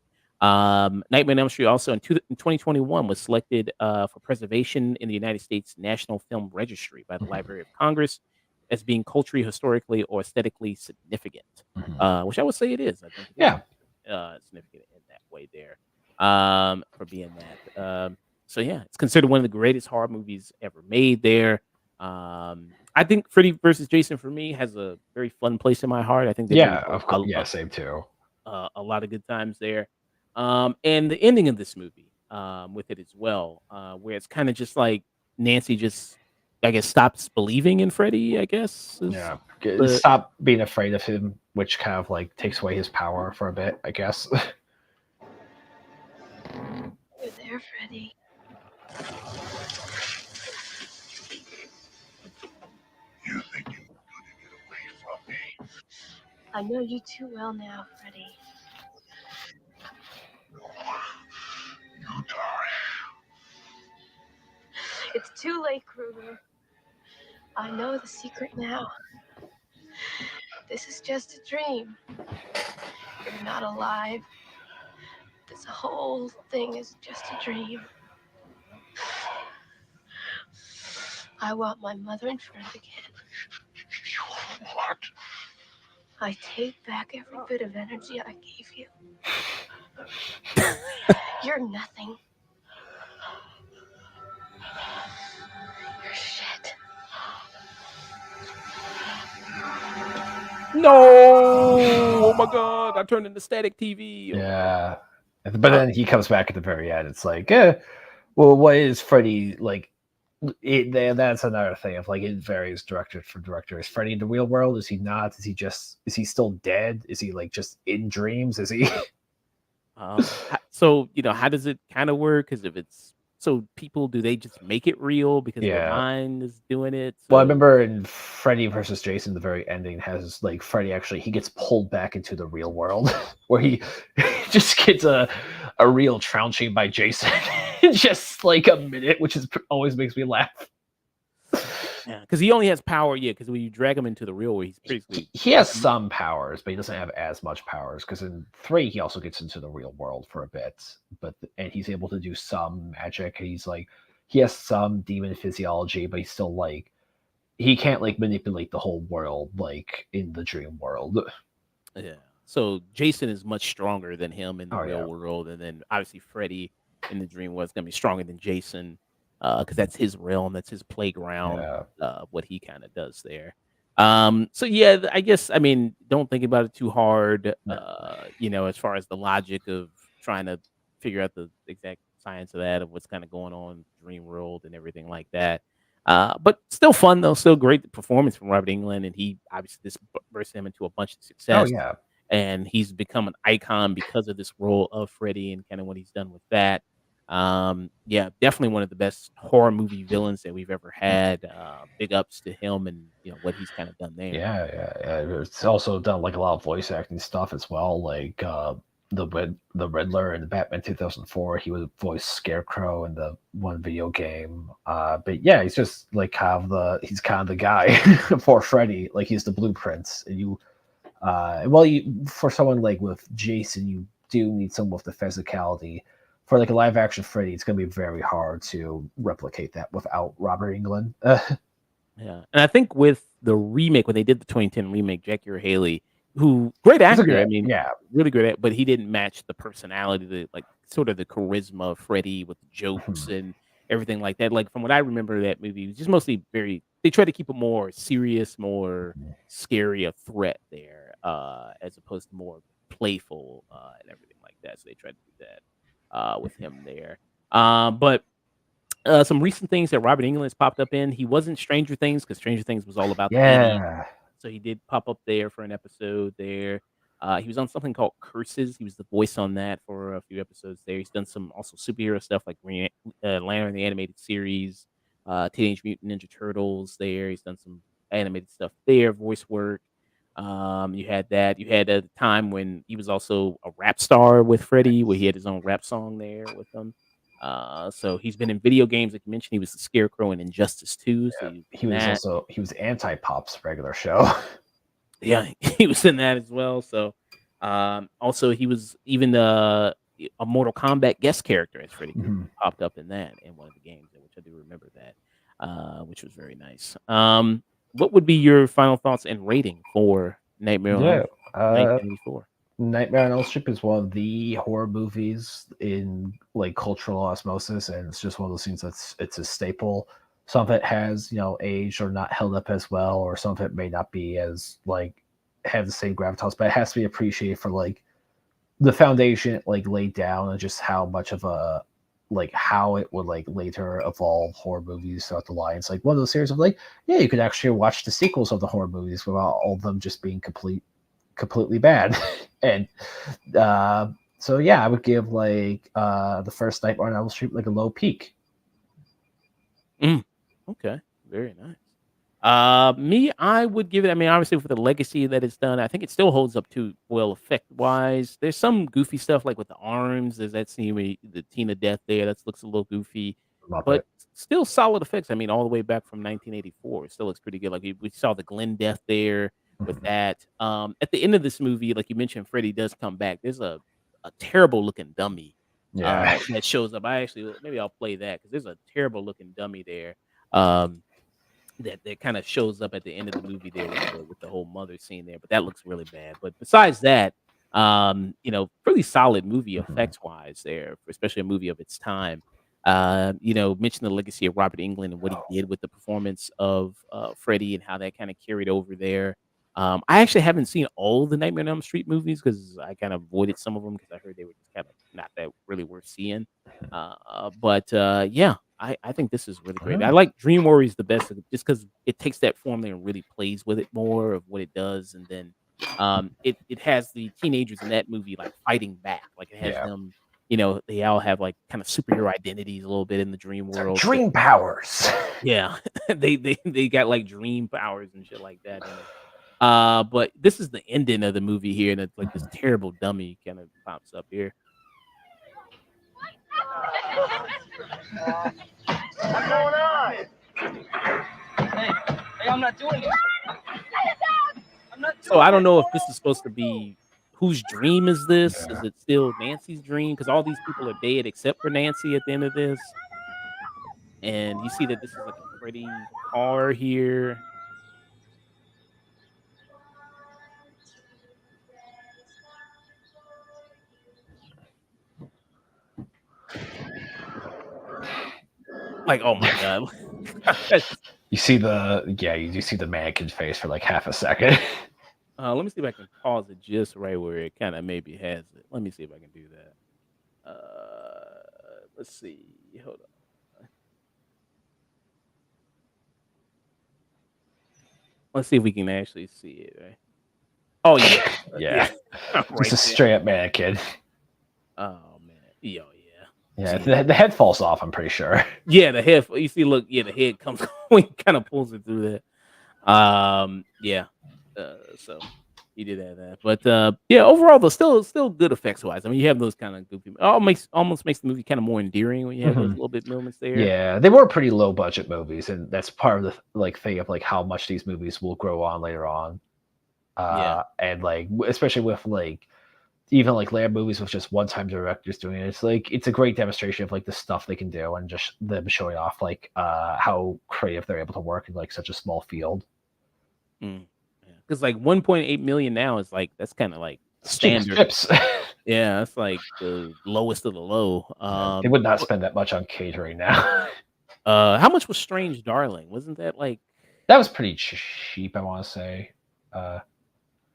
Nightmare on Elm Street also in 2021 was selected for preservation in the United States National Film Registry by the Library of Congress as being culturally, historically, or aesthetically significant, which I would say it is. I think significant in that way there for being that. So yeah, it's considered one of the greatest horror movies ever made there. I think Freddy vs. Jason for me has a very fun place in my heart. I think
of course, same too.
A lot of good times there. And the ending of this movie with it as well, where it's kind of just like Nancy just, I guess, stops believing in Freddy, I guess.
Stop being afraid of him, which kind of like takes away his power for a bit, I guess.
You're there, Freddy.
You think you're gonna get away from me?
I know you too well now, Freddy.
You die.
It's too late, Krueger. I know the secret now. This is just a dream. You're not alive. This whole thing is just a dream. I want my mother and friend again.
What?
I take back every bit of energy I gave you. You're nothing. You're shit.
No! Oh my God! I turned into static TV.
Yeah, But then he comes back at the very end. It's like, well, what is Freddy like? That's another thing of like it varies director for director. Is Freddy in the real world? Is he not? Is he still dead? Is he like just in dreams? Is he?
So how does it kind of work? Because if it's so people, do they just make it real because their
Yeah.
mind is doing it?
Well, I
So
remember in Freddy versus Jason, the very ending has like Freddy actually he gets pulled back into the real world where he just gets a real trouncing by Jason in just like a minute, which is always makes me laugh.
yeah, because he only has power. Yeah, because when you drag him into the real world, he's basically
He has some powers, but he doesn't have as much powers because in 3 he also gets into the real world for a bit, and he's able to do some magic. He's like he has some demon physiology, but he's still like he can't like manipulate the whole world like in the dream world.
yeah. So Jason is much stronger than him in the
Oh,
real
yeah.
world, and then obviously Freddy in the dream was gonna be stronger than Jason, because that's his realm, that's his playground,
Yeah.
what he kind of does there. So yeah, I guess I mean don't think about it too hard. As far as the logic of trying to figure out the exact science of that, of what's kind of going on in the dream world and everything like that. But still fun though, still great performance from Robert England, and he obviously this burst him into a bunch of
Oh
success,
yeah.
and he's become an icon because of this role of Freddy and kind of what he's done with that. Yeah, definitely one of the best horror movie villains that we've ever had. Big ups to him and what he's kind of done there.
Yeah. It's also done like a lot of voice acting stuff as well, like the Riddler in Batman 2004. He was voice Scarecrow in the one video game. But yeah, he's just like he's kind of the guy for Freddy. Like he's the blueprints, and for someone like with Jason, you do need someone with the physicality. For like a live action Freddy, it's going to be very hard to replicate that without Robert England.
Yeah, and I think with the remake, when they did the 2010 remake, Jackie Earle Haley, who great actor, I mean,
Yeah.
really great, but he didn't match the personality, the like sort of the charisma of Freddy with the jokes and everything like that. Like from what I remember, that movie was just mostly They tried to keep it more serious, more scary, a threat there, as opposed to more playful and everything like that. So they tried to do that with him there. But some recent things that Robert England has popped up in. He was in Stranger Things because Stranger Things was all about the 80s.
Yeah.
So he did pop up there for an episode there. He was on something called Curses. He was the voice on that for a few episodes there. He's done some also superhero stuff like Lantern, the animated series, Teenage Mutant Ninja Turtles there. He's done some animated stuff there, voice work. You had that. You had a time when he was also a rap star with Freddy, where he had his own rap song there with them. So he's been in video games, like you mentioned. He was the Scarecrow in Injustice 2. So
He was Anti-Pop's regular show.
yeah, he was in that as well. So also he was even a Mortal Kombat guest character as Freddy Krueger popped up in that in one of the games, which I do remember that, which was very nice. What would be your final thoughts and rating for Nightmare on Elm Street 1984?
Nightmare on Elm Street is one of the horror movies in like cultural osmosis, and it's just one of those things it's a staple. Some of it has aged or not held up as well, or some of it may not be as like have the same gravitas, but it has to be appreciated for like the foundation like laid down and just how much of a like how it would like later evolve horror movies throughout the line. It's like one of those series of like, yeah, you could actually watch the sequels of the horror movies without all of them just being completely bad. And so yeah, I would give like the first Nightmare on Elm Street like a low peak.
Okay, very nice. Me, I would give it. I mean, obviously for the legacy that it's done, I think it still holds up to well effect wise. There's some goofy stuff like with the arms. There's that scene with the Tina death there. That looks a little goofy, but still solid effects. I mean, all the way back from 1984, it still looks pretty good. Like we saw the Glenn death there with that. At the end of this movie, like you mentioned, Freddy does come back. There's a terrible looking dummy that shows up. Maybe I'll play that because there's a terrible looking dummy there. That kind of shows up at the end of the movie there with the whole mother scene there, but that looks really bad. But besides that, pretty solid movie effects wise there, especially a movie of its time. Mention the legacy of Robert Englund and what he did with the performance of Freddy and how that kind of carried over there. I actually haven't seen all the Nightmare on Elm Street movies because I kind of avoided some of them because I heard they were just kind of not that worth seeing. But yeah, I think this is really great. I like Dream Warriors the best just because it takes that formula and really plays with it more of what it does, and then it has the teenagers in that movie like fighting back, like it has them. They all have like kind of superhero identities a little bit in the dream world.
Dream powers.
Yeah, they got like dream powers and shit like that in it. But this is the ending of the movie here, and it's like this terrible dummy kind of pops up here.
What's going on? Hey, I'm not doing this.
So I don't know if this is supposed to be whose dream is this? Is it still Nancy's dream? Because all these people are dead except for Nancy at the end of this. And you see that this is like a pretty car here. Like, oh my god.
You see you do see the mannequin face for like half a second.
Let me see if I can pause it just right where it kind of maybe has it. Let me see if I can do that. Let's see. Hold on. Let's see if we can actually see it. Right? Oh yeah,
yeah.
Right
Just a straight up mannequin.
Oh man, yeah.
Yeah, the head falls off. I'm pretty sure.
Yeah, the head. You see, look, the head comes, kind of pulls it through that. Yeah. So he did have that, but yeah, overall though, still good effects wise. I mean, you have those kind of goofy. Almost makes the movie kind of more endearing when you have those little bit moments there.
Yeah, they were pretty low budget movies, and that's part of the thing of like how much these movies will grow on later on. And like especially with like even like later movies with just one-time directors doing it, it's a great demonstration of like the stuff they can do and just them showing off like how creative they're able to work in like such a small field.
Because like 1.8 million now is like that's kind of like standard. Yeah, that's like the lowest of the low.
They would not spend that much on catering now.
How much was Strange Darling? Wasn't that like
that was pretty cheap? I want to say.
Yeah,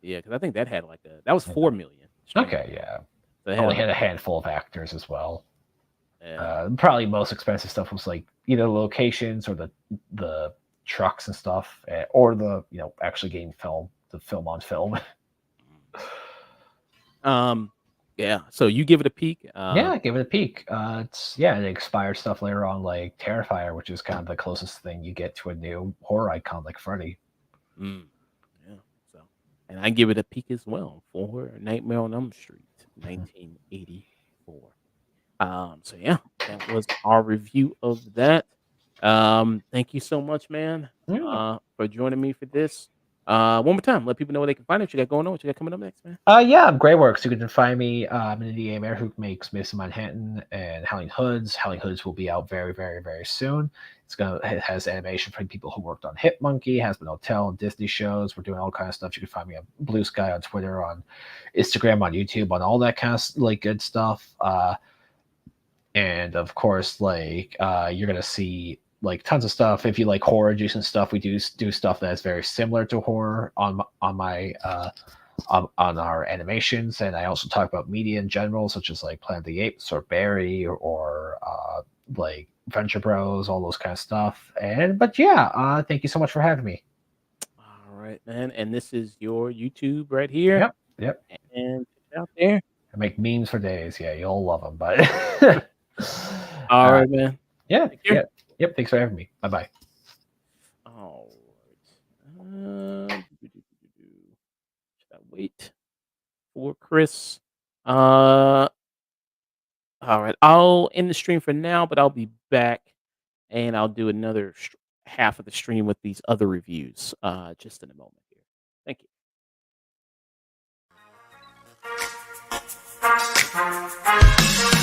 because I think that had like that was 4 million.
Okay, yeah. They only had a handful of actors as well.
Yeah.
Probably most expensive stuff was like either locations or the trucks and stuff, or the actually getting the film on film.
Yeah. So you give it a peek.
Yeah, give it a peek. It's it expired stuff later on, like Terrifier, which is kind of the closest thing you get to a new horror icon like Freddy.
Yeah. So, and I give it a peek as well for Nightmare on Elm Street, 1984. So yeah, that was our review of that. Thank you so much, man, for joining me for this. One more time, let people know where they can find it. What you got going on? What you got coming up next, man?
I'm Greyworks. You can find me. I'm an indie gamer who makes Miss Manhattan and Howling Hoods. Howling Hoods will be out very, very, very soon. It has animation for people who worked on Hit Monkey, Hazbin Hotel, and Disney shows. We're doing all kinds of stuff. You can find me on Blue Sky, on Twitter, on Instagram, on YouTube, on all that kind of like good stuff. And of course, like you're gonna see like tons of stuff. If you like horror juice and stuff, we do stuff that's very similar to horror on my on our animations. And I also talk about media in general, such as like Planet of the Apes or Barry or like Venture Bros, all those kind of stuff. But thank you so much for having me.
All right, man. And this is your YouTube right here.
Yep.
And out there,
I make memes for days. Yeah, you'll love them. But
all right, man.
Yeah. Yep. Thanks for having me. Bye-bye.
All right. Should I wait for Chris? All right. I'll end the stream for now, but I'll be back and I'll do another half of the stream with these other reviews just in a moment here. Thank you.